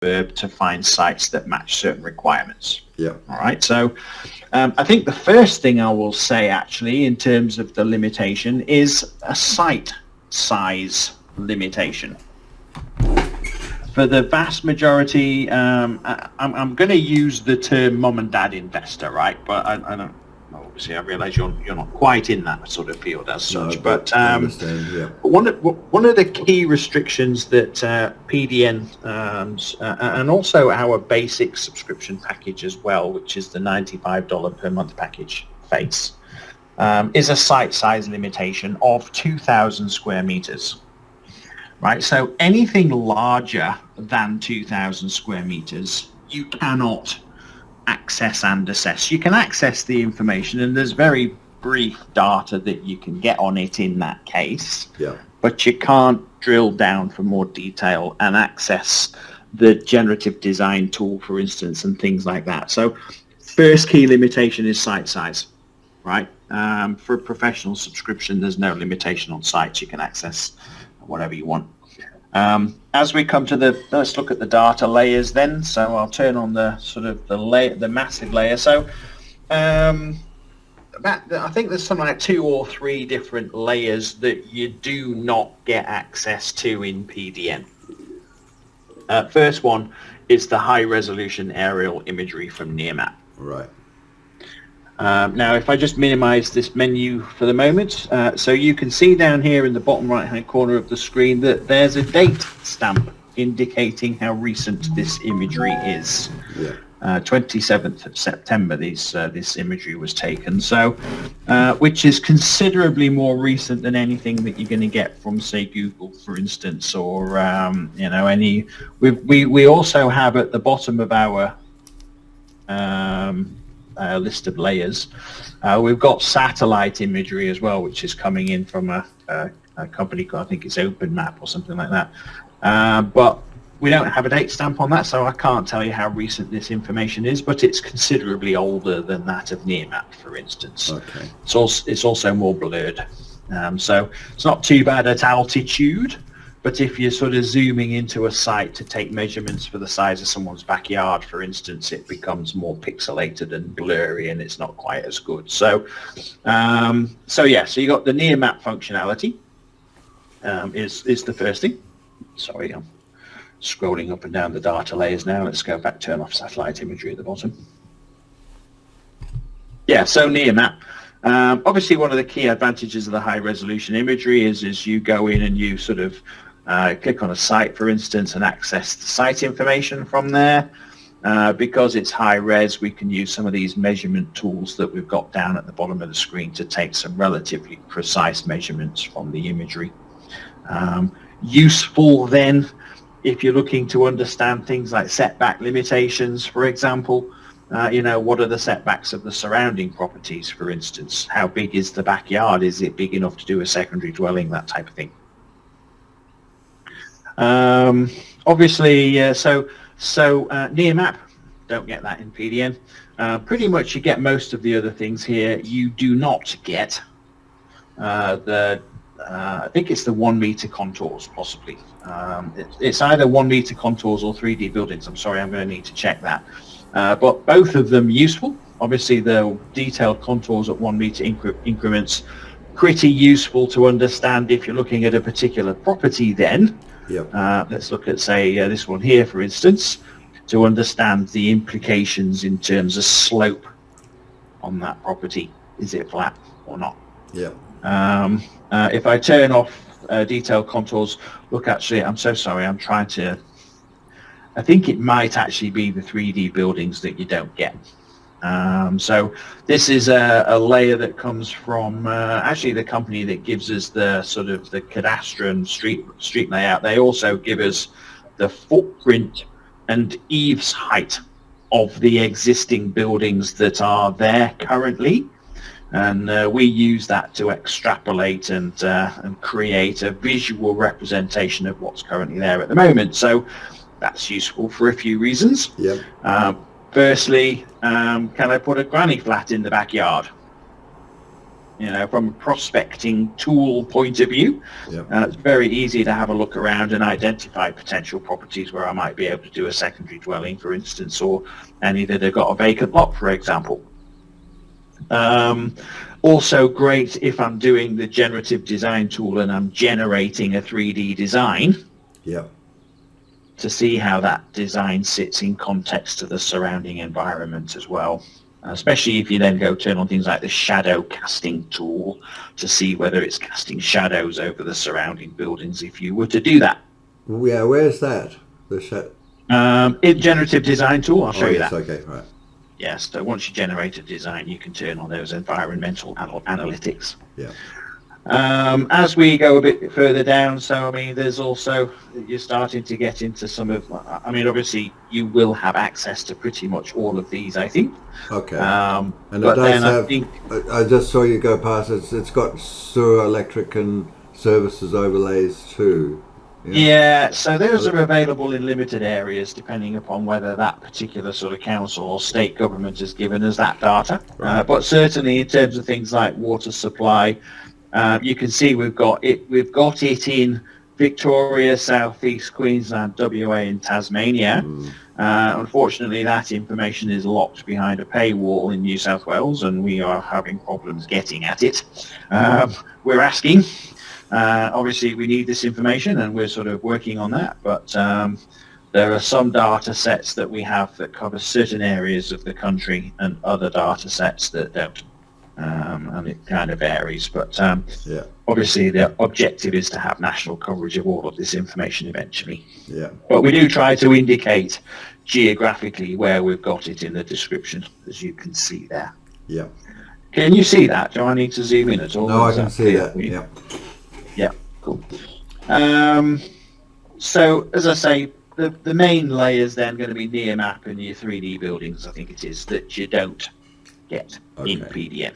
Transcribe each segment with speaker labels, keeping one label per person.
Speaker 1: to find sites that match certain requirements.
Speaker 2: Yeah.
Speaker 1: All right. So I think the first thing I will say actually in terms of the limitation is a site size limitation. For the vast majority, I'm going to use the term mom and dad investor, right? But I don't. Obviously, I realise you're not quite in that sort of field as such.
Speaker 2: No,
Speaker 1: but
Speaker 2: I understand. Yeah.
Speaker 1: one of the key restrictions that PDN and also our basic subscription package as well, which is the $95 per month package, face, is a site size limitation of 2,000 square meters. Right, so anything larger than 2,000 square meters, you cannot access and assess. You can access the information, and there's very brief data that you can get on it in that case.
Speaker 2: Yeah.
Speaker 1: But you can't drill down for more detail and access the generative design tool, for instance, and things like that. So, first key limitation is site size, right? For a professional subscription, there's no limitation on sites. You can access whatever you want. As we come to let's look at the data layers then. So I'll turn on the sort of the massive layer. So I think there's something like 2 or 3 different layers that you do not get access to in PDN. First one is the high resolution aerial imagery from Nearmap.
Speaker 2: Right.
Speaker 1: Now, if I just minimize this menu for the moment, so you can see down here in the bottom right-hand corner of the screen that there's a date stamp indicating how recent this imagery is.
Speaker 2: Yeah.
Speaker 1: 27th of September, this imagery was taken, so which is considerably more recent than anything that you're going to get from, say, Google, for instance, or any. We also have at the bottom of our list of layers, we've got satellite imagery as well, which is coming in from a company called, I think it's OpenMap or something like that, but we don't have a date stamp on that, so I can't tell you how recent this information is, but it's considerably older than that of Nearmap, for instance.
Speaker 2: Okay.
Speaker 1: It's also more blurred, so it's not too bad at altitude. But if you're sort of zooming into a site to take measurements for the size of someone's backyard, for instance, it becomes more pixelated and blurry, and it's not quite as good. So, so you got the near map functionality is the first thing. Sorry, I'm scrolling up and down the data layers now. Let's go back, turn off satellite imagery at the bottom. Yeah, so near map. Obviously, one of the key advantages of the high resolution imagery is you go in and you sort of click on a site, for instance, and access the site information from there. Because it's high res, we can use some of these measurement tools that we've got down at the bottom of the screen to take some relatively precise measurements from the imagery. Useful then if you're looking to understand things like setback limitations, for example. What are the setbacks of the surrounding properties, for instance? How big is the backyard? Is it big enough to do a secondary dwelling? That type of thing. Obviously, so near map, don't get that in PDN. Pretty much you get most of the other things here. You do not get I think it's the 1 meter contours, possibly. It's either 1 meter contours or 3D buildings. I'm sorry, I'm going to need to check that. But both of them useful. Obviously, the detailed contours at 1 meter increments, pretty useful to understand if you're looking at a particular property then.
Speaker 2: Yep.
Speaker 1: Let's look at, say, this one here, for instance, to understand the implications in terms of slope on that property. Is it flat or not?
Speaker 2: Yeah.
Speaker 1: If I turn off detailed contours, look, actually, I'm so sorry, I'm trying to, I think it might actually be the 3D buildings that you don't get. So this is a layer that comes from actually the company that gives us the sort of the cadastron street layout. They also give us the footprint and eaves height of the existing buildings that are there currently. And we use that to extrapolate and create a visual representation of what's currently there at the moment. So that's useful for a few reasons.
Speaker 2: Yep.
Speaker 1: Firstly, can I put a granny flat in the backyard? from a prospecting tool point of view.
Speaker 2: Yeah.
Speaker 1: It's very easy to have a look around and identify potential properties where I might be able to do a secondary dwelling, for instance, or any that have got a vacant lot, for example. Also great if I'm doing the generative design tool and I'm generating a 3D design.
Speaker 2: Yeah.
Speaker 1: To see how that design sits in context to the surrounding environment as well. Especially if you then go turn on things like the shadow casting tool to see whether it's casting shadows over the surrounding buildings if you were to do that.
Speaker 2: Yeah, where's that? The
Speaker 1: in generative design tool, I'll show you that.
Speaker 2: Okay, right.
Speaker 1: Yes, so once you generate a design, you can turn on those environmental analytics.
Speaker 2: Yeah.
Speaker 1: As we go a bit further down, so I mean, there's also, you're starting to get into some of, I mean, obviously you will have access to pretty much all of these, I think.
Speaker 2: Okay.
Speaker 1: And
Speaker 2: it does have, I just saw you go past, it's got sewer, electric and services overlays too.
Speaker 1: Yeah, so those are available in limited areas depending upon whether that particular sort of council or state government has given us that data.
Speaker 2: Right.
Speaker 1: But certainly in terms of things like water supply, you can see we've got it in Victoria, South East Queensland, WA and Tasmania. Unfortunately, that information is locked behind a paywall in New South Wales and we are having problems getting at it. We're asking. Obviously, we need this information and we're sort of working on that, but there are some data sets that we have that cover certain areas of the country and other data sets that don't. And it kind of varies, but obviously the objective is to have national coverage of all of this information eventually.
Speaker 2: Yeah.
Speaker 1: But we do try to indicate geographically where we've got it in the description, as you can see there.
Speaker 2: Yeah.
Speaker 1: Can you see that? Do I need to zoom in at all?
Speaker 2: No, I can see that. Yeah.
Speaker 1: Yeah, cool. So, as I say, the main layer is then going to be near map and your 3D buildings, I think it is, that you don't get in PDM.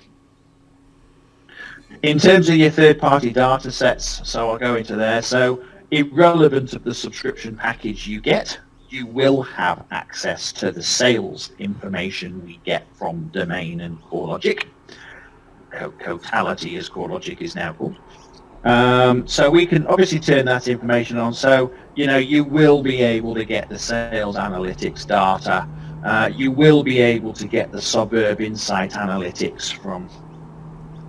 Speaker 1: In terms of your third-party data sets, so I'll go into there. So, irrelevant of the subscription package you get, you will have access to the sales information we get from Domain and CoreLogic. Cotality, as CoreLogic is now called. So we can obviously turn that information on. So, you will be able to get the sales analytics data. You will be able to get the suburb insight analytics from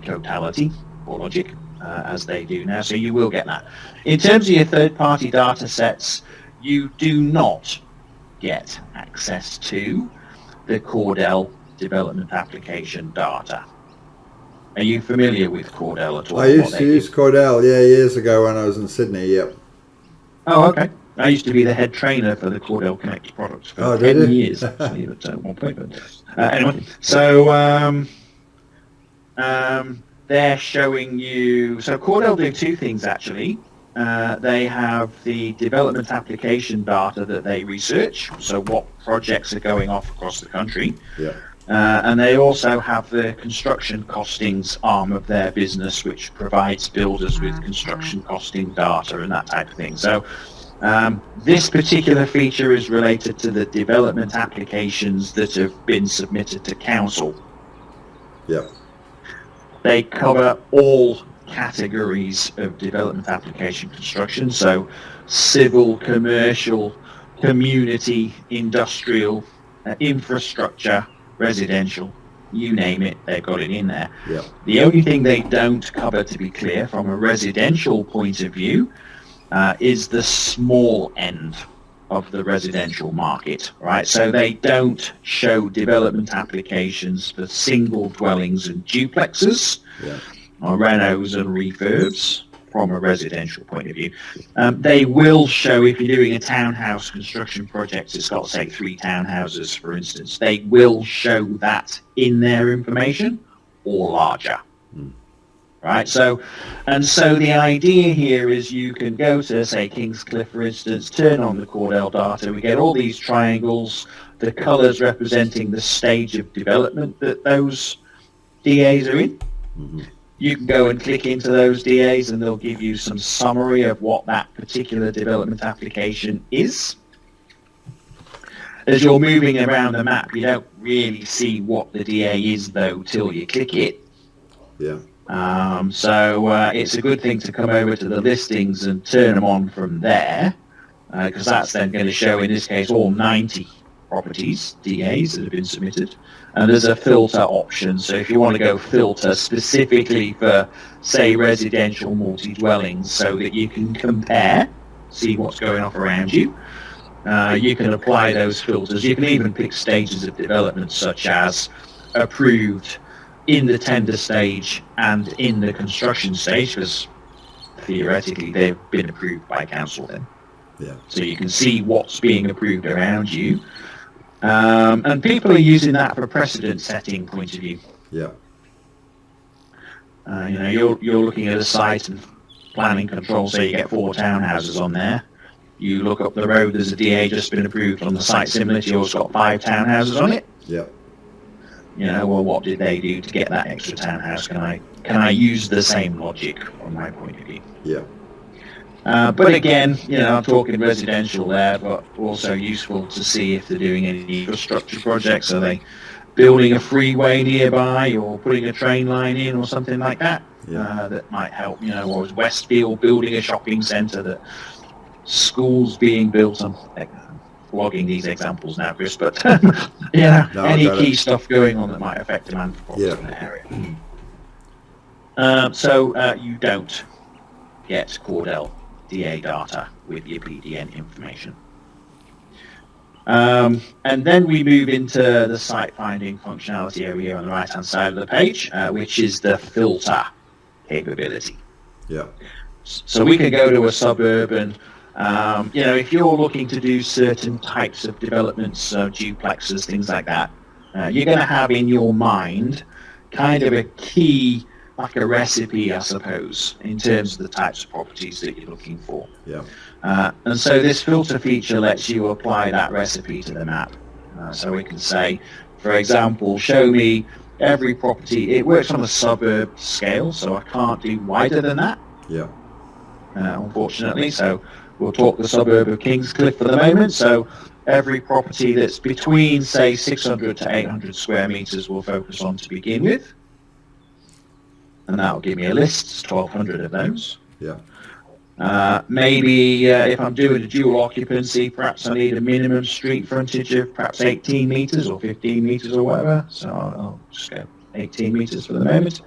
Speaker 1: Cotality or Logic, as they do now. So you will get that. In terms of your third-party data sets, you do not get access to the Cordell development application data. Are you familiar with Cordell at all?
Speaker 2: I used to use Cordell, years ago when I was in Sydney, yep.
Speaker 1: Oh, okay. I used to be the head trainer for the Cordell Connect products for 10 years, actually, at one point. But, anyway, so they're showing you... So Cordell do two things, actually. They have the development application data that they research, so what projects are going off across the country.
Speaker 2: Yeah.
Speaker 1: And they also have the construction costings arm of their business, which provides builders with construction costing data and that type of thing. So this particular feature is related to the development applications that have been submitted to council.
Speaker 2: Yeah.
Speaker 1: They cover all categories of development application construction, so civil, commercial, community, industrial, infrastructure, residential, you name it, they've got it in there.
Speaker 2: Yeah.
Speaker 1: The only thing they don't cover, to be clear, from a residential point of view, is the small end of the residential market, right? So they don't show development applications for single dwellings and duplexes, or renos and refurbs from a residential point of view. They will show, if you're doing a townhouse construction project, it's got, say, 3 townhouses, for instance, they will show that in their information or larger. Right, so the idea here is you can go to, say, Kingscliff, for instance, turn on the Cordell data, we get all these triangles, the colours representing the stage of development that those DAs are in. You can go and click into those DAs and they'll give you some summary of what that particular development application is. As you're moving around the map, you don't really see what the DA is, though, till you click it.
Speaker 2: Yeah.
Speaker 1: So it's a good thing to come over to the listings and turn them on from there, because that's then going to show, in this case, all 90 properties, DAs, that have been submitted. And there's a filter option, so if you want to go filter specifically for, say, residential multi-dwellings, so that you can compare, see what's going on around you, you can apply those filters. You can even pick stages of development, such as approved in the tender stage and in the construction stage, because theoretically they've been approved by council then.
Speaker 2: Yeah.
Speaker 1: So you can see what's being approved around you. And people are using that for a precedent setting point of view.
Speaker 2: Yeah.
Speaker 1: You're looking at a site and planning control, so you get 4 townhouses on there. You look up the road, there's a DA just been approved on the site similar to yours, got 5 townhouses on it.
Speaker 2: Yeah.
Speaker 1: Well, what did they do to get that extra townhouse? Can I use the same logic from my point of view?
Speaker 2: Yeah.
Speaker 1: But again, I'm talking residential there, but also useful to see if they're doing any infrastructure projects. Are they building a freeway nearby, or putting a train line in, or something like that?
Speaker 2: Yeah.
Speaker 1: That might help. Or is Westfield building a shopping centre, that schools being built? I'm flogging these examples now, Chris, but any key stuff going on that might affect demand for property in the area. So you don't get Cordell DA data with your PDN information. And then we move into the site finding functionality over here on the right hand side of the page, which is the filter capability.
Speaker 2: Yeah.
Speaker 1: So we can go to a suburb and if you're looking to do certain types of developments, duplexes, things like that, you're going to have in your mind kind of a key, like a recipe, I suppose, in terms of the types of properties that you're looking for.
Speaker 2: Yeah.
Speaker 1: And so this filter feature lets you apply that recipe to the map. So we can say, for example, show me every property. It works on a suburb scale, so I can't do wider than that.
Speaker 2: Yeah.
Speaker 1: Unfortunately, so we'll talk the suburb of Kingscliff for the moment. So every property that's between, say, 600 to 800 square meters we'll focus on to begin with. And that'll give me a list, 1,200 of those.
Speaker 2: Yeah.
Speaker 1: Maybe if I'm doing a dual occupancy, perhaps I need a minimum street frontage of perhaps 18 meters or 15 meters or whatever. So I'll just go 18 meters for the moment.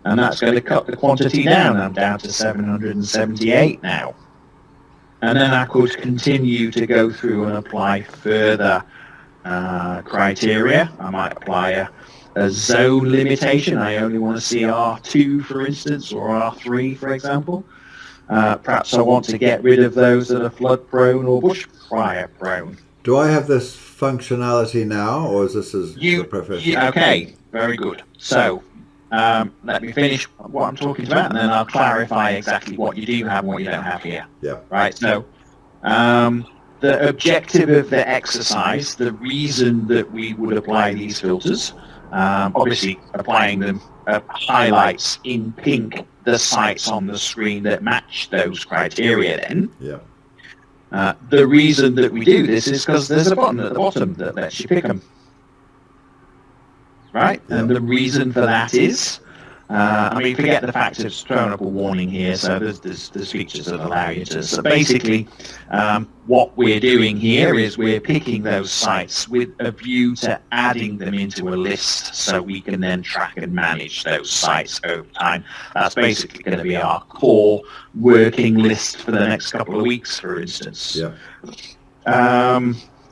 Speaker 1: And that's going to cut the quantity down. I'm down to 778 now. And then I could continue to go through and apply further criteria. I might apply a zone limitation. I only want to see R2, for instance, or R3, for example. Perhaps I want to get rid of those that are flood prone or bushfire prone.
Speaker 2: Do I have this functionality now, or is this the professional?
Speaker 1: Okay, very good. So let me finish what I'm talking about, and then I'll clarify exactly what you do have and what you don't have here.
Speaker 2: Yeah.
Speaker 1: Right. So the objective of the exercise, the reason that we would apply these filters, obviously applying them highlights in pink the sites on the screen that match those criteria then.
Speaker 2: Yeah.
Speaker 1: The reason that we do this is because there's a button at the bottom that lets you pick them. Right?
Speaker 2: Yeah.
Speaker 1: And the reason for that is, forget the fact it's thrown up a warning here, so there's features that allow you to. So basically, what we're doing here is we're picking those sites with a view to adding them into a list so we can then track and manage those sites over time. That's basically going to be our core working list for the next couple of weeks, for instance.
Speaker 2: Yeah.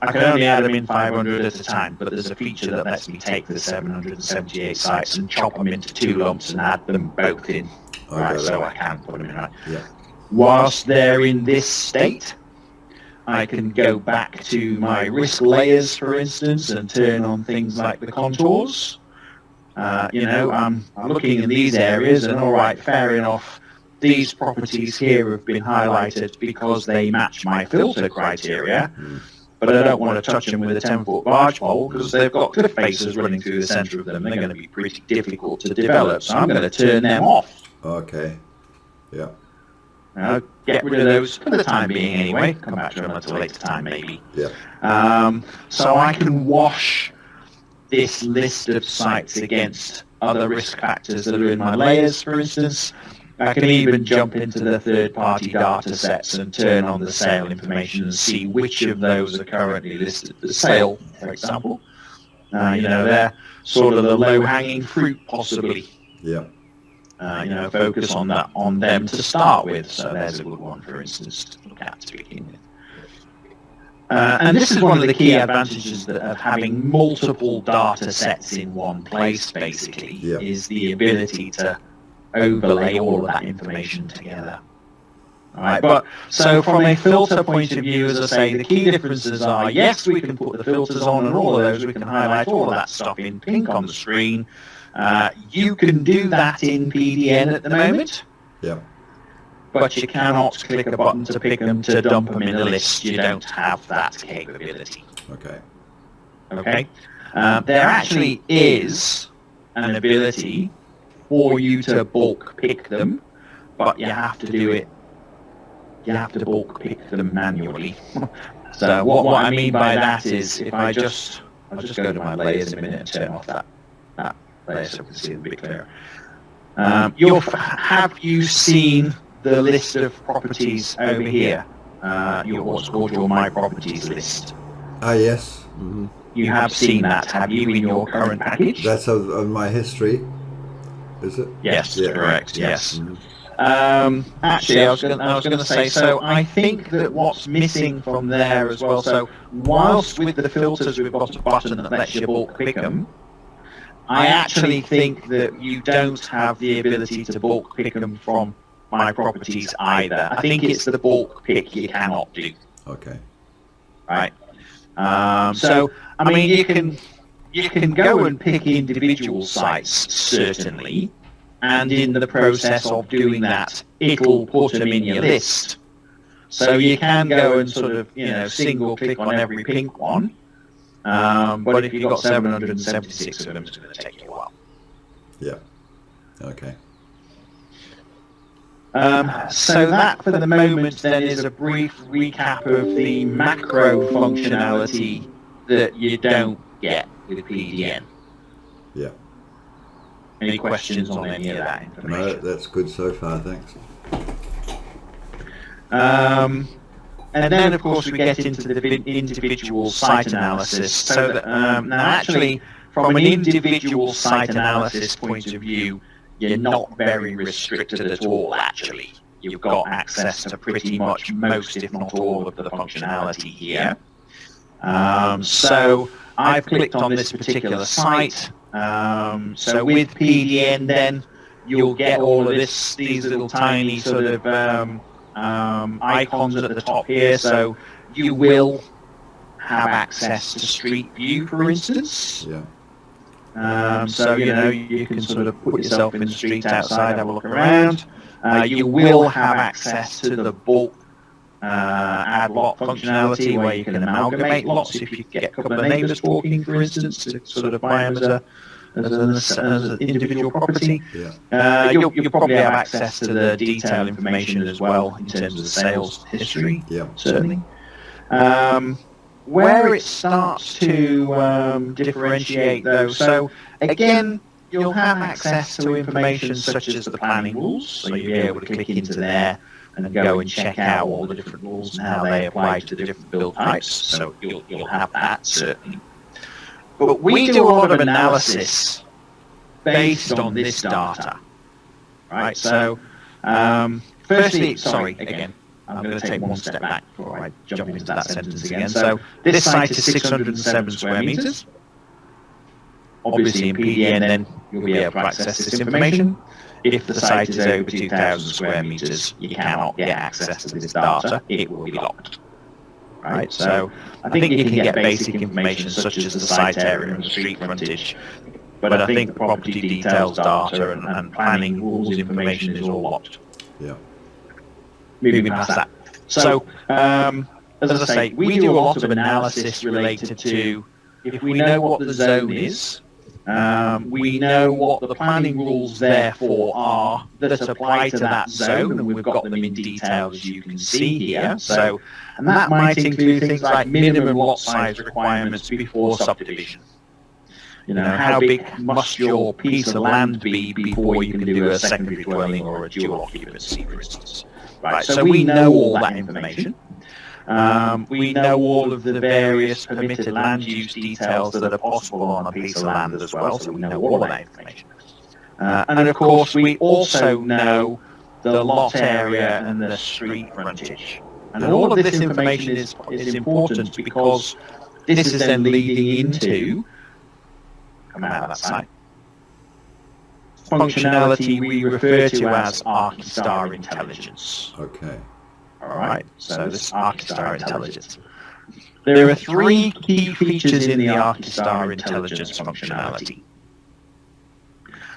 Speaker 1: I can only add them in 500 at a time, but there's a feature that lets me take the 778 sites and chop them into 2 lumps and add them both in. Right, so I can put them in. Right.
Speaker 2: Yeah.
Speaker 1: Whilst they're in this state, I can go back to my risk layers, for instance, and turn on things like the contours. I'm looking in these areas, and all right, fair enough. These properties here have been highlighted because they match my filter criteria. But I don't want to touch them with a 10-foot barge pole because they've got cliff faces running through the centre of them. They're going to be pretty difficult to develop, so I'm going to turn them off.
Speaker 2: Okay. Yeah.
Speaker 1: Get rid of those for the time being anyway. Come back to them at a later time maybe.
Speaker 2: Yeah.
Speaker 1: So I can wash this list of sites against other risk factors that are in my layers, for instance. I can even jump into the third-party data sets and turn on the sale information and see which of those are currently listed for sale, for example. They're sort of the low-hanging fruit, possibly.
Speaker 2: Yeah.
Speaker 1: Focus on them to start with. So there's a good one, for instance, to look at to begin with. And this is one of the key advantages of having multiple data sets in one place, basically, is the ability to overlay all of that information together. All right, but so from a filter point of view, as I say, the key differences are, yes, we can put the filters on and all of those, we can highlight all of that stuff in pink on the screen. You can do that in PDN at the moment.
Speaker 2: Yeah.
Speaker 1: But you cannot click a button to pick them, to dump them in a list. You don't have that capability.
Speaker 2: Okay.
Speaker 1: Okay. There actually is an ability for you to bulk pick them, but you have to do it. You have to bulk pick them manually. So what I mean by that is, if I'll just go to my layers in a minute and turn off that layer so we can see it a bit clearer. Have you seen the list of properties over here? What's called your My Properties list.
Speaker 2: Yes. Mm-hmm.
Speaker 1: You have seen that, have you, in your current package?
Speaker 2: That's of my history, is it?
Speaker 1: Yes, correct. Yes.
Speaker 2: Mm-hmm.
Speaker 1: Actually, I was going to say. So I think that what's missing from there as well. So whilst with the filters we've got a button that lets you bulk pick them, I actually think that you don't have the ability to bulk pick them from My Properties either. I think it's the bulk pick you cannot do.
Speaker 2: Okay.
Speaker 1: Right. So I mean, you can go and pick individual sites, certainly, and in the process of doing that, it'll put them in your list. So you can go and sort of single click on every pink one. But if you've got 776 of them, it's going to take you a while.
Speaker 2: Yeah. Okay.
Speaker 1: So that, for the moment, then, is a brief recap of the macro functionality that you don't get with PDN.
Speaker 2: Yeah.
Speaker 1: Any questions on any of that information?
Speaker 2: No, that's good so far, thanks.
Speaker 1: And then, of course, we get into the individual site analysis. So that, now, actually, from an individual site analysis point of view, you're not very restricted at all, actually. You've got access to pretty much most, if not all, of the functionality here. So I've clicked on this particular site. So with PDN, then, you'll get all of these little tiny sort of icons at the top here. So you will have access to Street View, for instance.
Speaker 2: Yeah.
Speaker 1: So you can sort of put yourself in the street outside, have a look around. You will have access to the bulk add lot functionality, where you can amalgamate lots if you get a couple of neighbours talking, for instance, to sort of buy them as an individual property.
Speaker 2: Yeah.
Speaker 1: You'll probably have access to the detailed information as well in terms of the sales history.
Speaker 2: Yeah.
Speaker 1: Certainly. Where it starts to differentiate, though, so again, you'll have access to information such as the planning rules, so you'll be able to click into there and go and check out all the different rules and how they apply to the different build types. So you'll have that, certainly. But we do a lot of analysis based on this data, right? So, firstly, sorry, again, I'm going to take one step back before I jump into that sentence again. So this site is 607 square meters. Obviously, in PDN, then, you'll be able to access this information. If the site is over 2,000 square meters, you cannot get access to this data. It will be locked. Right? So I think you can get basic information such as the site area and the street frontage, but I think the property details data and planning rules information is all locked.
Speaker 2: Yeah.
Speaker 1: Moving past that. So, as I say, we do a lot of analysis related to, if we know what the zone is, we know what the planning rules therefore are that apply to that zone, and we've got them in detail, as you can see here. So, and that might include things like minimum lot size requirements before subdivision. You know, how big must your piece of land be before you can do a secondary dwelling or a dual occupancy, for instance? Right, so we know all that information. We know all of the various permitted land use details that are possible on a piece of land as well, so we know all of that information. And of course, we also know the lot area and the street frontage. And all of this information is important because this is then leading into, come out of that side, functionality we refer to as ArchiStar intelligence.
Speaker 2: Okay.
Speaker 1: All right, so this ArchiStar intelligence. There are three key features in the ArchiStar intelligence functionality.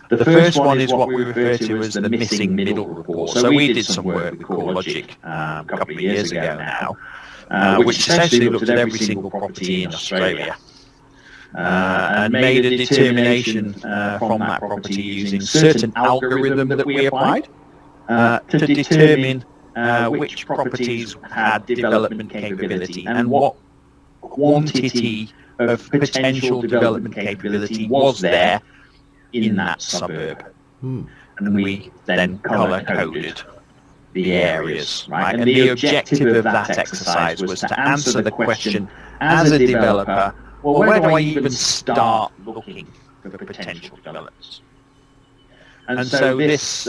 Speaker 1: The first one is what we refer to as the missing middle report. So we did some work with CoreLogic a couple of years ago now, which essentially looked at every single property in Australia and made a determination from that property using certain algorithm that we applied to determine which properties had development capability and what quantity of potential development capability was there in that suburb. And we then colour-coded the areas, right? And the objective of that exercise was to answer the question, as a developer, well, where do I even start looking for potential developments? And so this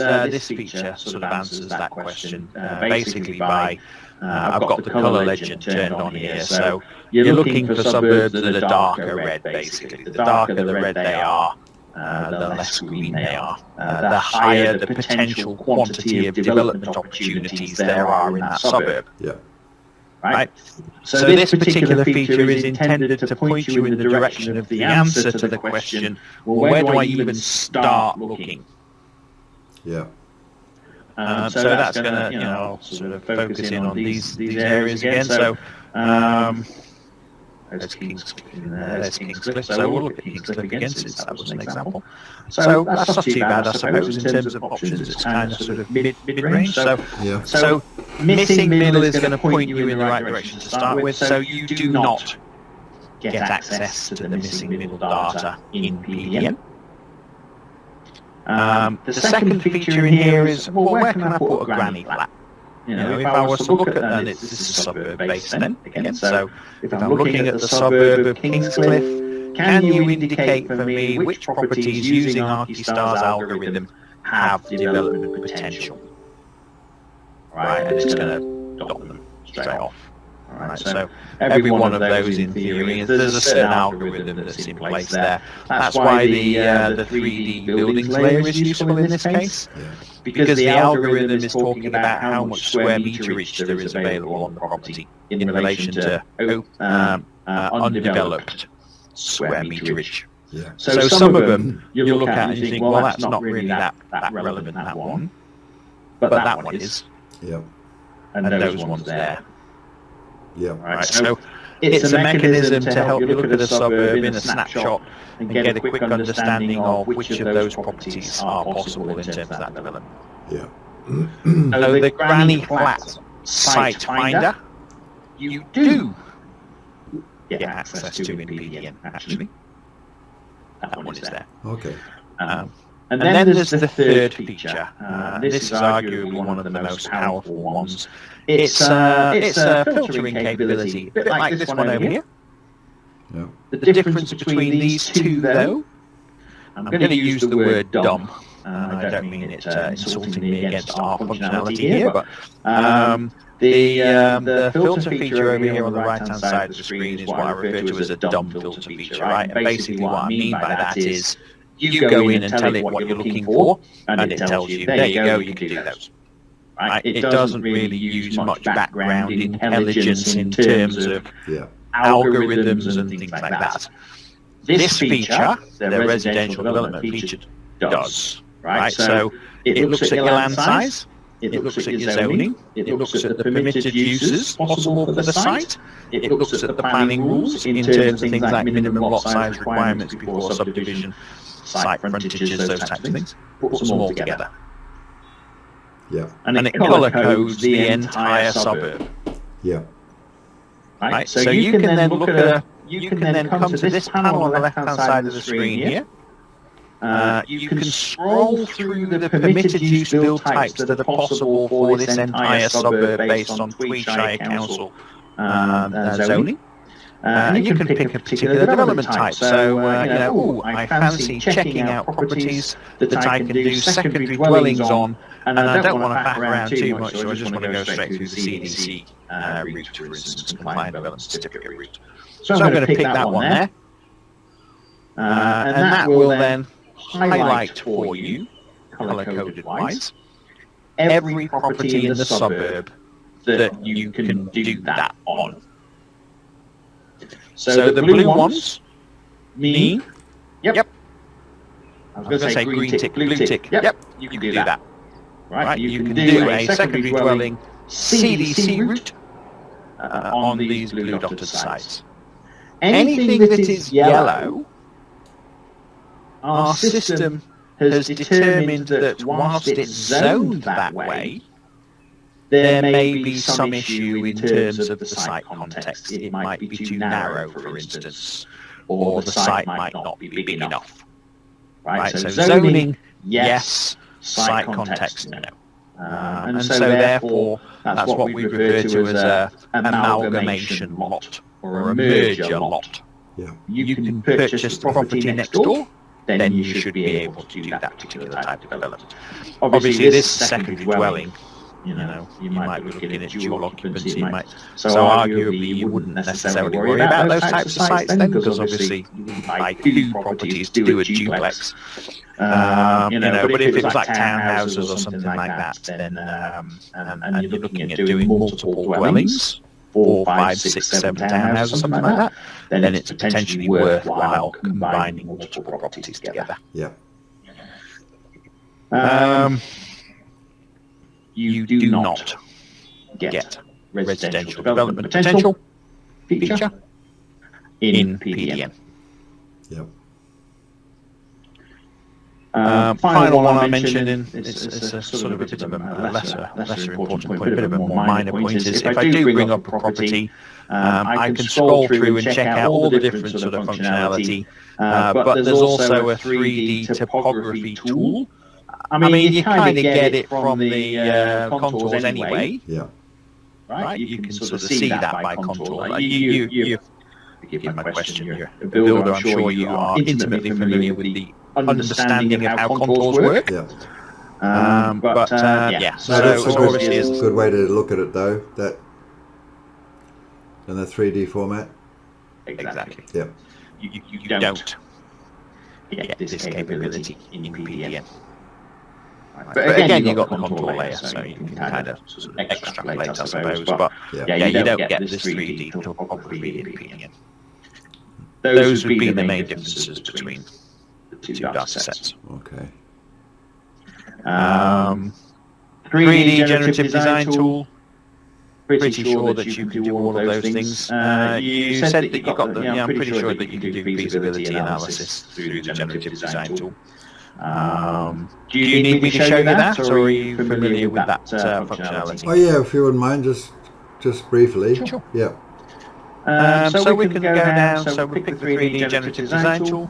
Speaker 1: feature sort of answers that question basically by, I've got the colour legend turned on here, so you're looking for suburbs that are darker red, basically. The darker the red they are, the less green they are, the higher the potential quantity of development opportunities there are in that suburb.
Speaker 2: Yeah.
Speaker 1: Right? So this particular feature is intended to point you in the direction of the answer to the question, well, where do I even start looking?
Speaker 2: Yeah.
Speaker 1: So that's going to, you know, sort of focus in on these areas again. So there's Kingscliff. So we'll look at Kingscliff again since that was an example. So that's not too bad, I suppose, in terms of options. It's kind of sort of mid-range. So
Speaker 2: Yeah.
Speaker 1: so missing middle is going to point you in the right direction to start with. So you do not get access to the missing middle data in PDM. The second feature in here is, well, where can I put a granny flat? You know, if I was to look at, and this is suburb based then, again, so if I'm looking at the suburb of Kingscliff, can you indicate for me which properties using ArchiStar's algorithm have development potential? Right, and it's going to dot them straight off. Alright, so every one of those in theory, there's a certain algorithm that's in place there. That's why the 3D buildings layer is useful in this case, because the algorithm is talking about how much square meterage there is available on the property in relation to undeveloped square meterage.
Speaker 2: Yeah.
Speaker 1: So some of them you'll look at and you think, well, that's not really that relevant, that one, but that one is,
Speaker 2: Yeah.
Speaker 1: and those ones there.
Speaker 2: Yeah.
Speaker 1: Right, so it's a mechanism to help you look at a suburb in a snapshot and get a quick understanding of which of those properties are possible in terms of that development.
Speaker 2: Yeah.
Speaker 1: So the granny flat site finder, you do get access to in PDM, actually. That one is there.
Speaker 2: Okay.
Speaker 1: And then there's the third feature. This is arguably one of the most powerful ones. It's a filtering capability, a bit like this one over here.
Speaker 2: Yeah.
Speaker 1: The difference between these two, though, I'm going to use the word dumb. I don't mean it insultingly against our functionality here, but the filter feature over here on the right-hand side of the screen is what I refer to as a dumb filter feature, right? And basically what I mean by that is you go in and tell it what you're looking for, and it tells you, there you go, you can do those. Right? It doesn't really use much background intelligence in terms of algorithms and things like that. This feature, the residential development feature, does. Right? So it looks at your land size, it looks at your zoning, it looks at the permitted uses possible for the site, it looks at the planning rules in terms of things like minimum lot size requirements before subdivision, site frontages, those types of things, puts them all together.
Speaker 2: Yeah.
Speaker 1: And it colour codes the entire suburb.
Speaker 2: Yeah.
Speaker 1: Right? So you can then look at you can then come to this panel on the left-hand side of the screen here. You can scroll through the permitted use build types that are possible for this entire suburb based on Tweedshire Council zoning. And you can pick a particular development type. So, I fancy checking out properties that I can do secondary dwellings on, and I don't want to faff around too much, so I just want to go straight through the CDC route, for instance, compliant development certificate route. So I'm going to pick that one there, and that will then highlight for you, colour-coded wise, every property in the suburb that you can do that on. So the blue ones mean, yep. I was going to say green tick, blue tick. Yep, you can do that. Right, you can do a secondary dwelling CDC route on these blue dotted sites. Anything that is yellow, our system has determined that whilst it's zoned that way, there may be some issue in terms of the site context. It might be too narrow, for instance, or the site might not be big enough. Right, so zoning, yes, site context, no. And so therefore, that's what we refer to as an amalgamation lot, or a merger lot.
Speaker 2: Yeah.
Speaker 1: You can purchase the property next door, then you should be able to do that particular type of development. Obviously, this secondary dwelling, you might be looking at dual occupancy. So arguably, you wouldn't necessarily worry about those types of sites then, because obviously you wouldn't buy two properties to do a duplex. But if it was like townhouses or something like that, then and you're looking at doing multiple dwellings, 4, 5, 6, 7 townhouses or something like that, then it's potentially worthwhile combining multiple properties together.
Speaker 2: Yeah.
Speaker 1: You do not get residential development potential feature in PDN.
Speaker 2: Yep.
Speaker 1: Final one I mentioned, it's a sort of a bit of a lesser important point, a bit of a more minor point, is if I do bring up a property, I can scroll through and check out all the different sort of functionality, but there's also a 3D topography tool. I mean, you kind of get it from the contours anyway.
Speaker 2: Yeah.
Speaker 1: Right? You can sort of see that by contour. Forgive my question, you're a builder, I'm sure you are intimately familiar with the understanding of how contours work.
Speaker 2: Yeah.
Speaker 1: So obviously
Speaker 2: it's a good way to look at it though, that in the 3D format.
Speaker 1: Exactly.
Speaker 2: Yeah.
Speaker 1: You don't get this capability in PDN. But again, you've got the contour layer, so you can kind of sort of extrapolate, I suppose. But you don't get this 3D topography in PDN. Those would be the main differences between the two data sets.
Speaker 2: Okay.
Speaker 1: 3D generative design tool. Pretty sure that you can do all of those things. You said that you got the. I'm pretty sure that you can do feasibility analysis through the generative design tool. Do you need me to show you that, or are you familiar with that functionality?
Speaker 2: Oh yeah, if you wouldn't mind, just briefly.
Speaker 1: Sure.
Speaker 2: Yeah.
Speaker 1: So we can go down. So we pick the 3D generative design tool.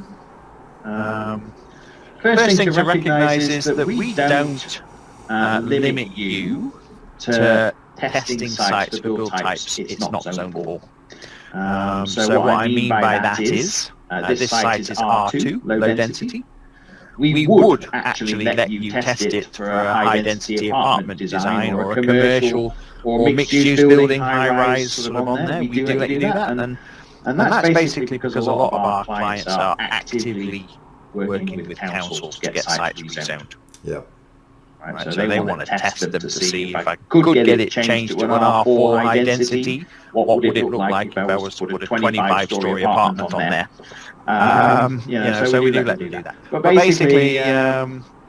Speaker 1: First thing to recognise is that we don't limit you to testing sites for build types it's not zoned for. So what I mean by that is this site is R2, low density. We would actually let you test it for a high-density apartment design or a commercial or mixed-use building, high-rise sort of on there. We do let you do that, and that's basically because a lot of our clients are actively working with councils to get sites rezoned.
Speaker 2: Yeah.
Speaker 1: Right, so they want to test them to see if I could get it changed to an R4 high density, what would it look like if I was to put a 25-story apartment on there? So we do let you do that. But basically,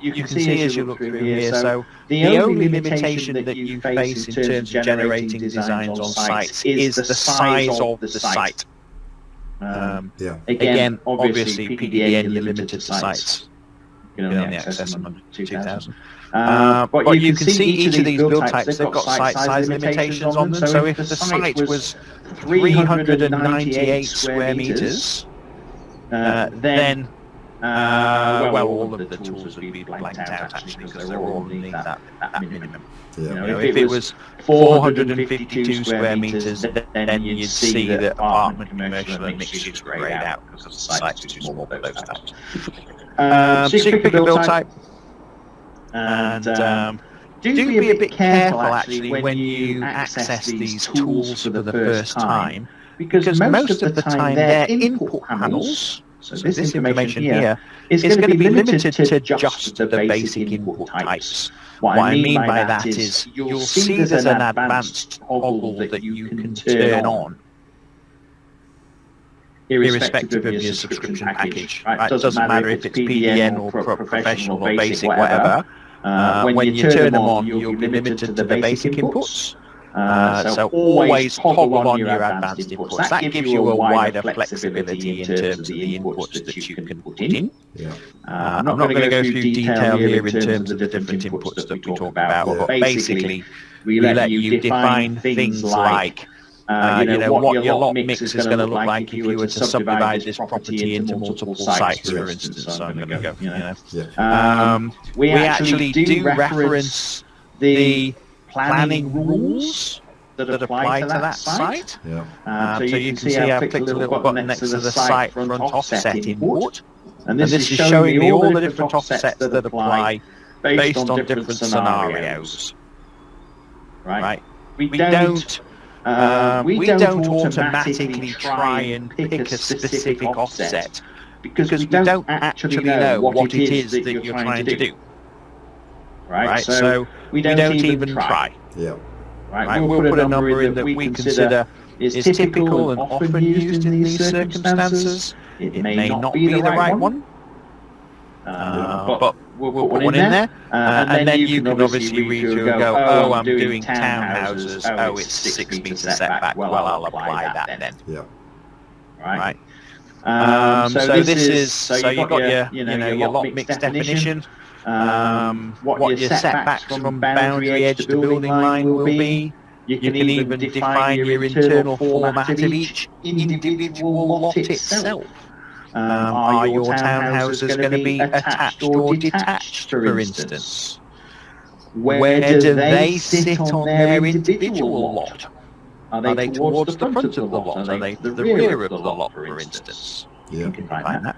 Speaker 1: you can see as you look through here, so the only limitation that you face in terms of generating designs on sites is the size of the site. Again, obviously, PDN, you're limited to sites can only access them under 2,000.
Speaker 3: But you can see each of these build types, they've got site size limitations on them. So if the site was 398 square meters, then all of the tools would be blanked out actually, because they're all underneath that minimum.
Speaker 2: Yeah.
Speaker 3: If it was 452 square meters, then you'd see that apartment, commercial and mixed use were grayed out because the site's too small for those types. So you can pick a build type, and do be a bit careful actually when you access these tools for the first time, because most of the time their input panels, so this information here, is going to be limited to just the basic input types. What I mean by that is you'll see there's an advanced toggle that you can turn on irrespective of your subscription package. Right? It doesn't matter if it's PDN or professional or basic, whatever. When you turn them on, you'll be limited to the basic inputs. So always toggle on your advanced inputs. That gives you a wider flexibility in terms of the inputs that you can put in.
Speaker 2: Yeah.
Speaker 3: I'm not going to go through detail here in terms of the different inputs that we talk about, but basically we let you define things like what your lot mix is going to look like if you were to subdivide this property into multiple sites, for instance. So I'm going to go, we actually do reference the planning rules that apply to that site.
Speaker 2: Yeah.
Speaker 3: So you can see I've clicked a little button next to the site front offset input, and this is showing me all the different offsets that apply based on different scenarios. Right? We don't automatically try and pick a specific offset because we don't actually know what it is that you're trying to do. Right? So we don't even try.
Speaker 2: Yeah.
Speaker 3: Right? We'll put a number in that we consider is typical and often used in these circumstances. It may not be the right one, but we'll put one in there, and then you can obviously read through and go, oh, I'm doing townhouses, oh, it's 6 meter setback, well, I'll apply that then.
Speaker 2: Yeah.
Speaker 3: Right? So this is, so you've got your lot mix definition, what your setbacks from boundary edge to building line will be. You can even define your internal format of each individual lot itself. Are your townhouses going to be attached or detached, for instance? Where do they sit on their individual lot? Are they towards the front of the lot? Are they the rear of the lot, for instance?
Speaker 2: Yeah.
Speaker 3: You can find that.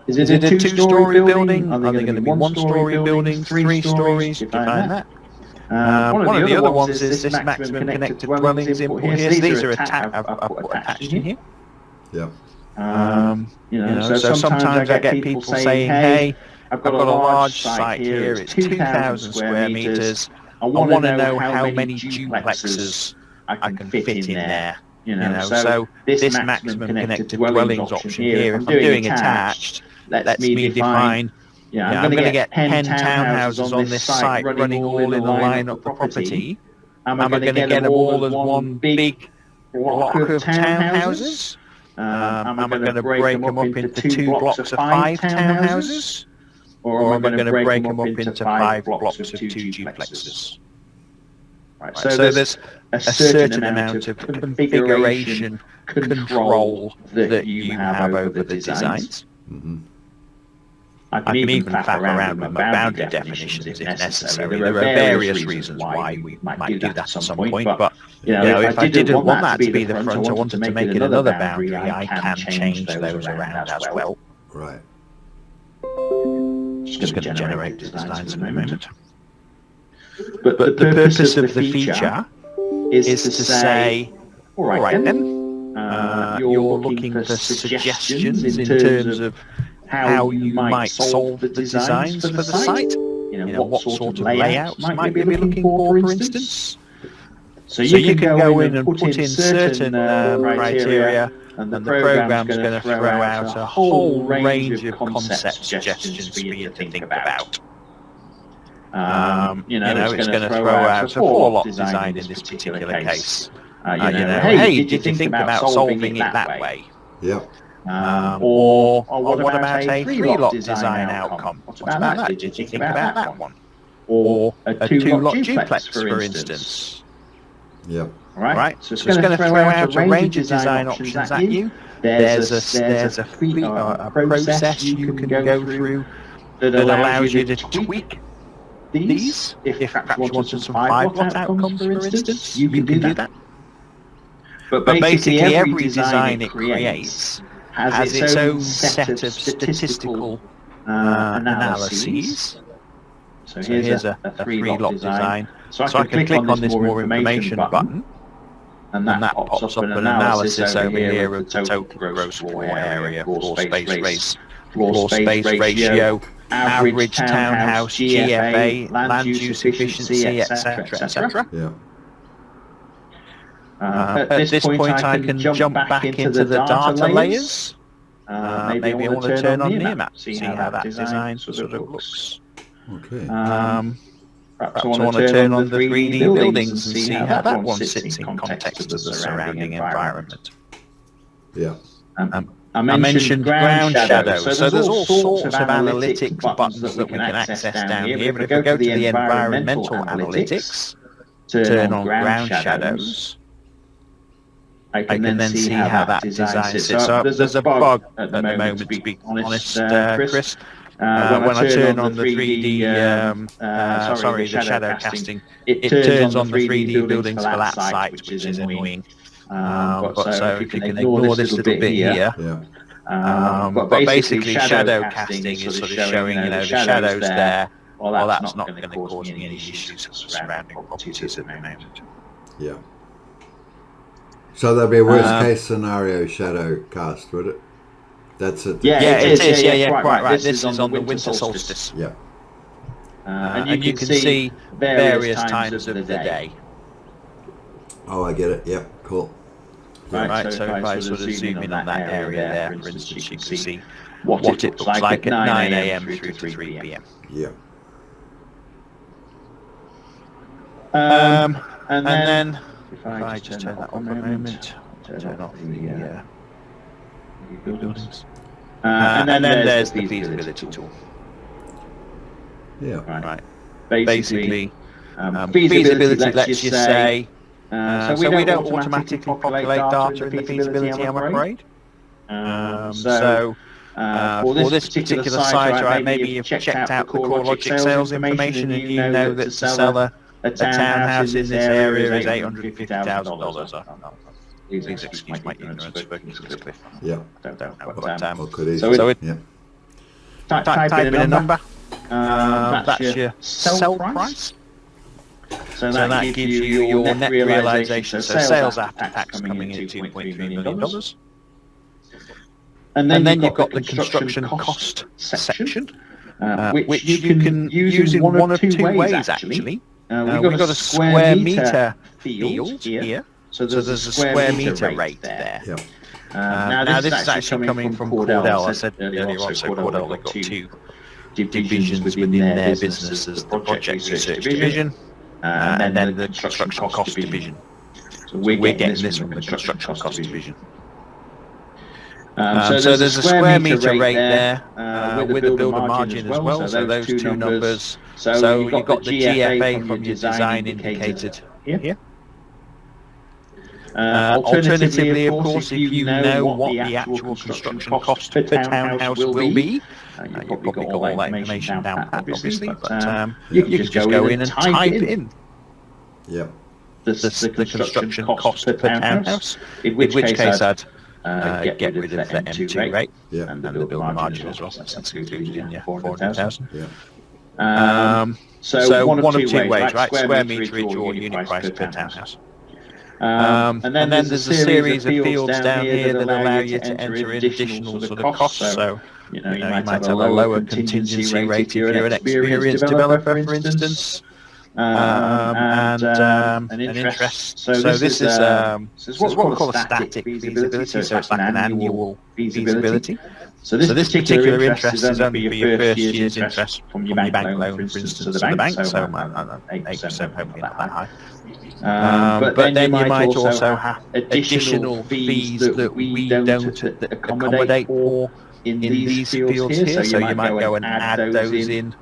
Speaker 3: Is it a two-story building? Are they going to be one-story buildings, 3 stories? You can find that. One of the other ones is this maximum connected dwellings input here. These are attached in here.
Speaker 2: Yeah.
Speaker 3: So sometimes I get people saying, hey, I've got a large site here, it's 2,000 square meters, I want to know how many duplexes I can fit in there. So this maximum connected dwellings option here, if I'm doing attached, lets me define, I'm going to get 10 townhouses on this site running all in the line of the property. Am I going to get them all as one big block of townhouses? Am I going to break them up into 2 blocks of 5 townhouses? Or am I going to break them up into 5 blocks of 2 duplexes? Right, so there's a certain amount of configuration control that you have over the designs.
Speaker 2: Mm-hmm.
Speaker 3: I can even faff around with my boundary definitions if necessary. There are various reasons why we might do that at some point, but if I didn't want that to be the front, I wanted to make it another boundary, I can change those around as well.
Speaker 2: Right.
Speaker 3: Just going to generate the designs in a moment. But the purpose of the feature is to say, all right then, you're looking for suggestions in terms of how you might solve the designs for the site. What sort of layouts might we be looking for instance? So you can go in and put in certain criteria, and the program's going to throw out a whole range of concept suggestions for you to think about. It's going to throw out a 4-lot design in this particular case. Hey, did you think about solving it that way?
Speaker 2: Yep.
Speaker 3: Or what about a three-lot design outcome? What about that? Did you think about that one? Or a two-lot duplex, for instance?
Speaker 2: Yeah.
Speaker 3: Right. So it's going to throw out a range of design options at you. There's a process you can go through that allows you to tweak these. If perhaps you wanted some 5-lot outcomes, for instance, you can do that. But basically, every design it creates has its own set of statistical analyses. So here's a 3-lot design. So I can click on this more information button, and that pops up an analysis over here of the total gross floor area, floor space ratio, average townhouse, GFA, land use efficiency, etc., etc.
Speaker 2: Yeah.
Speaker 3: At this point, I can jump back into the data layers. Maybe I want to turn on near map, see how that design sort of looks.
Speaker 2: Okay.
Speaker 3: Perhaps I want to turn on the 3D buildings and see how that one sits in context of the surrounding environment.
Speaker 2: Yeah.
Speaker 3: I mentioned ground shadows, so there's all sorts of analytics buttons that we can access down here. But if I go to the environmental analytics, turn on ground shadows, I can then see how that design sits up. There's a bug at the moment, to be honest, Chris. When I turn on the 3D, the shadow casting, it turns on the 3D buildings for that site, which is annoying. But so if you can ignore this little bit here, but basically shadow casting is sort of showing, the shadows there. Well, that's not going to cause me any issues with surrounding properties at the moment.
Speaker 2: Yeah. So there'd be a worst case scenario shadow cast, would it? That's it.
Speaker 3: Yeah, it is. Yeah, quite right. This is on the winter solstice.
Speaker 2: Yeah.
Speaker 3: And you can see various times of the day.
Speaker 2: Oh, I get it. Yeah, cool.
Speaker 3: Right, so if I sort of zoom in on that area there, for instance, you can see what it looks like at 9 a.m. through to 3 p.m.
Speaker 2: Yeah.
Speaker 3: And then, if I just turn that on for a moment, turn off the buildings. And then there's the feasibility tool.
Speaker 2: Yeah.
Speaker 3: Right. Basically, feasibility lets you say, so we don't automatically populate data in the feasibility, I'm afraid. For this particular site, right, maybe you've checked out the CoreLogic sales information and you know that to sell a townhouse in this area is $850,000. Please excuse my ignorance for Cliff.
Speaker 2: Yeah.
Speaker 3: Don't know.
Speaker 2: So
Speaker 3: it type in a number. That's your sell price. So that gives you your net realization. So sales after tax coming in at $2.3 million. And then you've got the construction cost section, which you can use in one of two ways actually. We've got a square meter field here. So there's a square meter rate there.
Speaker 2: Yeah.
Speaker 3: Now this is actually coming from Cordell. I said earlier on, so Cordell, they've got two divisions within their business. There's the project research division and then the construction cost division. So we're getting this from the construction cost division. So there's a square meter rate there with a builder margin as well, so those two numbers. So you've got the GFA from your design indicated here. Alternatively, of course, if you know what the actual construction cost per townhouse will be, you've probably got all that information down pat, obviously, but you can just go in and type in the construction cost per townhouse, in which case I'd get rid of the M2 rate and the builder margin as well, since that's included in your 400,000. So one of two ways, right? Square meterage or unit price per townhouse. And then there's a series of fields down here that allow you to enter in additional sort of costs. So, you might have a lower contingency rate if you're an experienced developer, for instance. and an interest. So this is what we call a static feasibility. So it's like an annual feasibility. So this particular interest is only for your first year's interest from your bank loan, for instance, to the bank. So 8%, hopefully not that high. But then you might also have additional fees that we don't accommodate for in these fields here. So you might go and add those in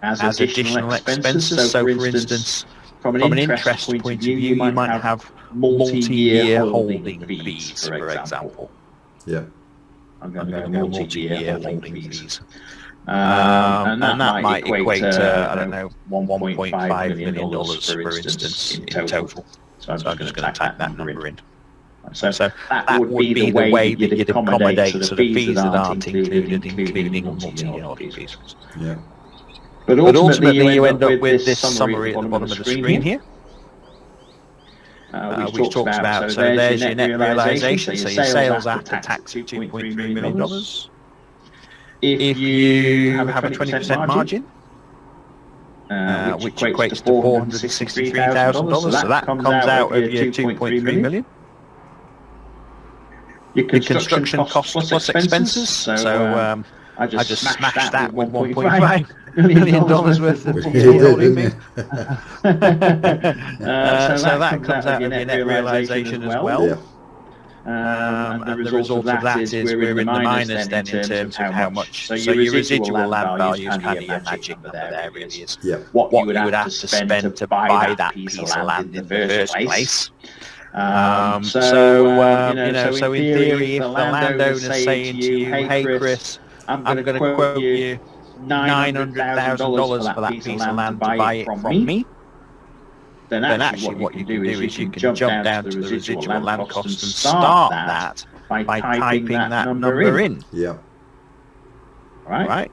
Speaker 3: as additional expenses. So for instance, from an interest point of view, you might have multi-year holding fees, for example.
Speaker 2: Yeah.
Speaker 3: I'm going to go multi-year holding fees. And that might equate to, I don't know, $1.5 million, for instance, in total. So I'm just going to type that number in. So that would be the way that you'd accommodate sort of fees that aren't included, including multi-year holding fees.
Speaker 2: Yeah.
Speaker 3: But ultimately you end up with this summary at the bottom of the screen here. Which talks about, so there's your net realisation, so your sales after tax of $2.3 million. If you have a 20% margin, which equates to $463,000, so that comes out of your $2.3 million. Your construction costs plus expenses, so I just smashed that with $1.5 million worth of holding me. So that comes out of your net realisation as well.
Speaker 2: Yeah.
Speaker 3: And the result of that is we're in the minus then in terms of how much. So your residual land value is kind of your magic number there, really is what you would have to spend to buy that piece of land in the first place. So in theory, if the landowner's saying to you, hey Chris, I'm going to quote you $900,000 for that piece of land to buy it from me, then actually what you can do is you can jump down to the residual land cost and start that by typing that number in.
Speaker 2: Yeah.
Speaker 3: Right?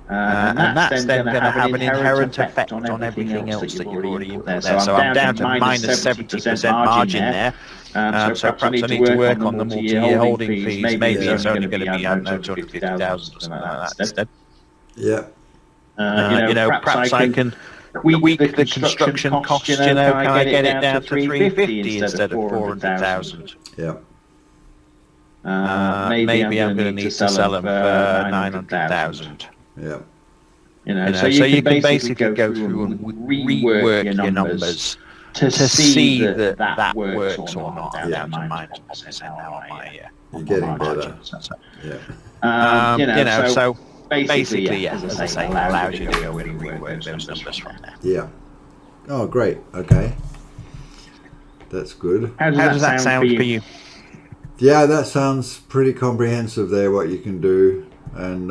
Speaker 3: And that's then going to have an inherent effect on everything else that you're already in there. So I'm down to minus 70% margin there. So perhaps I need to work on the multi-year holding fees. Maybe it's only going to be, I don't know, $250,000 or something like that instead.
Speaker 2: Yeah.
Speaker 3: Perhaps I can tweak the construction cost, can I get it down to $350 instead of $400,000?
Speaker 2: Yeah.
Speaker 3: Maybe I'm going to need to sell them for $900,000.
Speaker 2: Yeah.
Speaker 3: So you can basically go through and rework your numbers to see that works or not. I'm down to -1% now on my
Speaker 2: You're getting better.
Speaker 3: Yeah. So basically, as I say, it allows you to go in and rework those numbers from there.
Speaker 2: Yeah. Oh, great. Okay. That's good.
Speaker 3: How does that sound for you?
Speaker 2: Yeah, that sounds pretty comprehensive there, what you can do. And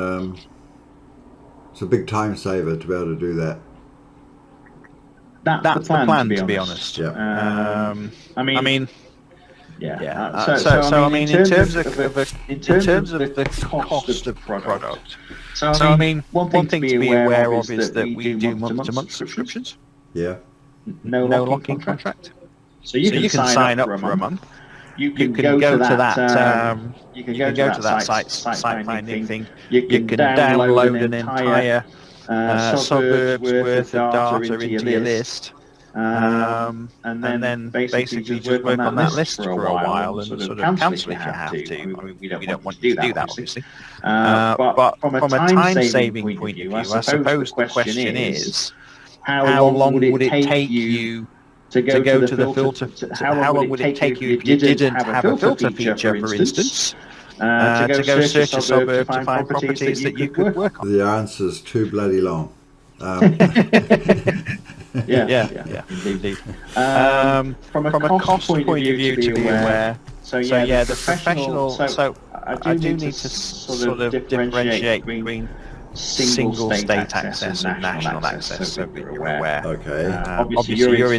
Speaker 2: it's a big time saver to be able to do that.
Speaker 3: That's the plan, to be honest.
Speaker 2: Yeah.
Speaker 3: I mean, So I mean, in terms of the cost of product. So I mean, one thing to be aware of is that we do month-to-month subscriptions.
Speaker 2: Yeah.
Speaker 3: No locking contract. So you can sign up for a month. You can go to that. You can go to that site finding thing. You can download an entire suburbs worth of data into your list. And then basically just work on that list for a while and sort of cancel if you have to. I mean, we don't want you to do that, obviously. But from a time-saving point of view, I suppose the question is, how long would it take you to go to the filter? How long would it take you if you didn't have a filter feature, for instance, to go search a suburb to find properties that you could work on?
Speaker 2: The answer's too bloody long.
Speaker 3: Yeah, indeed. From a cost point of view, to be aware. So the professional. So I do need to sort of differentiate between single state access and national access, so that you're aware.
Speaker 2: Okay.
Speaker 3: Obviously, you're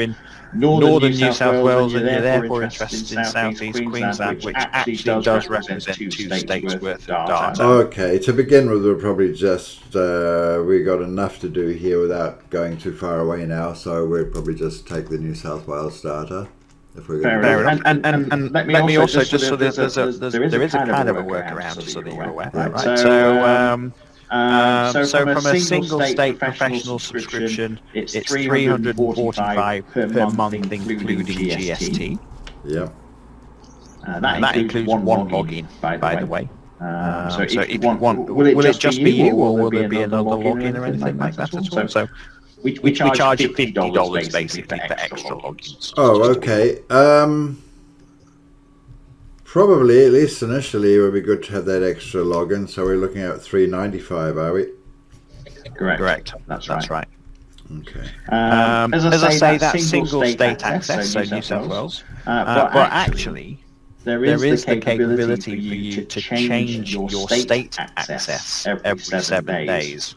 Speaker 3: in northern New South Wales, and you're therefore interested in southeast Queensland, which actually does represent 2 states worth of data.
Speaker 2: Okay, to begin with, we'll probably just we got enough to do here without going too far away now, so we'll probably just take the New South Wales data. If we're
Speaker 3: Fair enough. And let me also just so there is a kind of a workaround so that you're aware, right? So
Speaker 1: So from a single state professional subscription, it's $345 per month, including GST.
Speaker 2: Yep.
Speaker 1: That includes one login, by the way. So if you want, will it just be you, or will there be another login or anything like that at all? So we charge $50 basically for extra logins.
Speaker 2: Oh, okay. Probably, at least initially, it would be good to have that extra login. So we're looking at $395, are we?
Speaker 1: Correct. That's right.
Speaker 2: Okay.
Speaker 1: As I say, that's single state access, so New South Wales. But actually, there is the capability for you to change your state access every 7 days.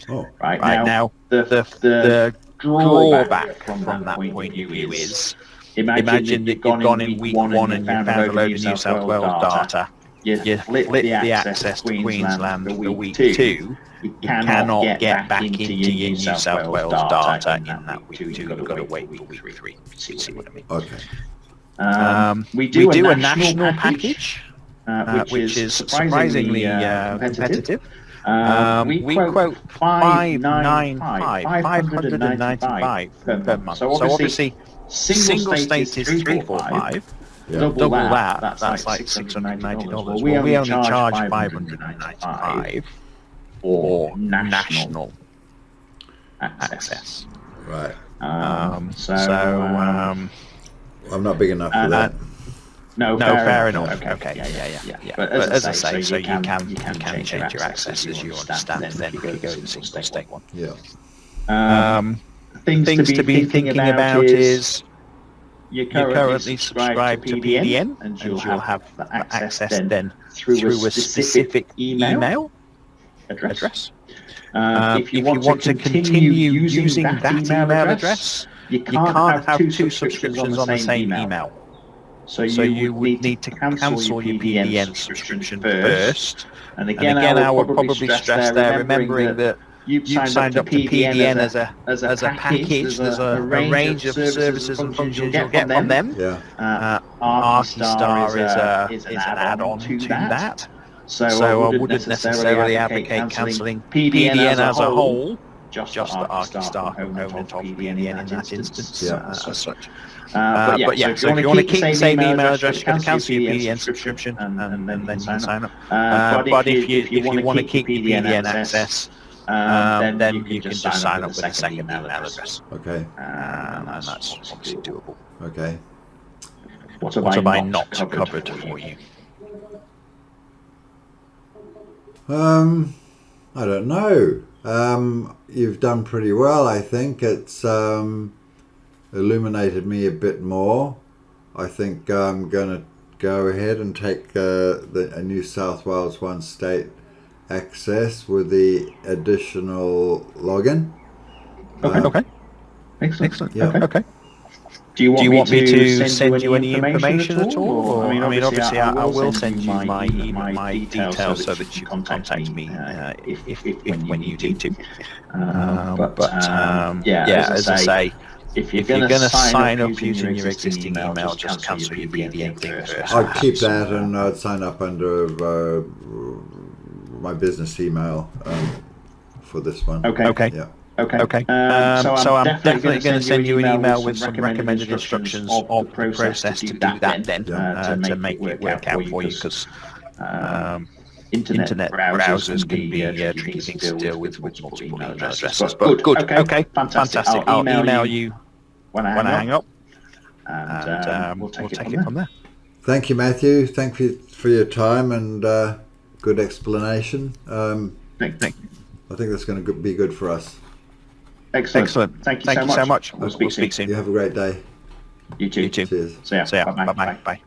Speaker 2: Oh.
Speaker 1: Right now, the drawback from that point of view is, imagine that you've gone in week 1 and you found a load of New South Wales data. You flip the access to Queensland for week 2. You cannot get back into your New South Wales data in that week 2. You've got to wait for week 3. See what I mean?
Speaker 2: Okay.
Speaker 1: We do a national package, which is surprisingly competitive. We quote $595 per month. So obviously, single state is $345. Double that, that's like $690. Well, we only charge $595 for national access.
Speaker 2: Right.
Speaker 1: I'm
Speaker 2: not big enough for that.
Speaker 1: No, fair enough. Okay. Yeah. But as I say, so you can change your access as you understand, and then you go to the single state one.
Speaker 2: Yeah.
Speaker 1: Things to be thinking about is you're currently subscribed to PDN, and you'll have access then through a specific email address. If you want to continue using that email address, you can't have 2 subscriptions on the same email. So you would need to cancel your PDN subscription first. And again, I would probably stress there, remembering that you've signed up to PDN as a package. There's a range of services and functions you'll get from them.
Speaker 2: Yeah.
Speaker 1: ArchiStar is an add-on to that. So I wouldn't necessarily advocate cancelling PDN as a whole, just the ArchiStar component of PDN in that instance, as such. But if you want to keep the same email address, you can cancel your PDN subscription and then you can sign up. But if you want to keep your PDN access, then you can just sign up with a second email address.
Speaker 2: Okay.
Speaker 1: And that's obviously doable.
Speaker 2: Okay.
Speaker 1: What have I not covered for you?
Speaker 2: I don't know. You've done pretty well, I think. It's illuminated me a bit more. I think I'm going to go ahead and take a New South Wales one state access with the additional login.
Speaker 1: Okay. Excellent.
Speaker 2: Yeah.
Speaker 1: Okay. Do you want me to send you any information at all? I mean, obviously, I will send you my details so that you can contact me when you need to. As I say, if you're going to sign up using your existing email, just cancel your PDN thing first.
Speaker 2: I'd keep that and I'd sign up under my business email for this one.
Speaker 1: Okay.
Speaker 2: Yeah.
Speaker 1: Okay. So I'm definitely going to send you an email with some recommended instructions of the process to do that then, to make it work out for you, because internet browsers can be tricky things to deal with multiple email addresses. But good. Okay. Fantastic. I'll email you when I hang up, and we'll take it from there.
Speaker 2: Thank you, Matthew. Thank you for your time and good explanation. I think that's going to be good for us.
Speaker 1: Excellent. Thank you so much. We'll speak soon.
Speaker 2: You have a great day.
Speaker 1: You too.
Speaker 2: Cheers.
Speaker 1: See ya. Bye.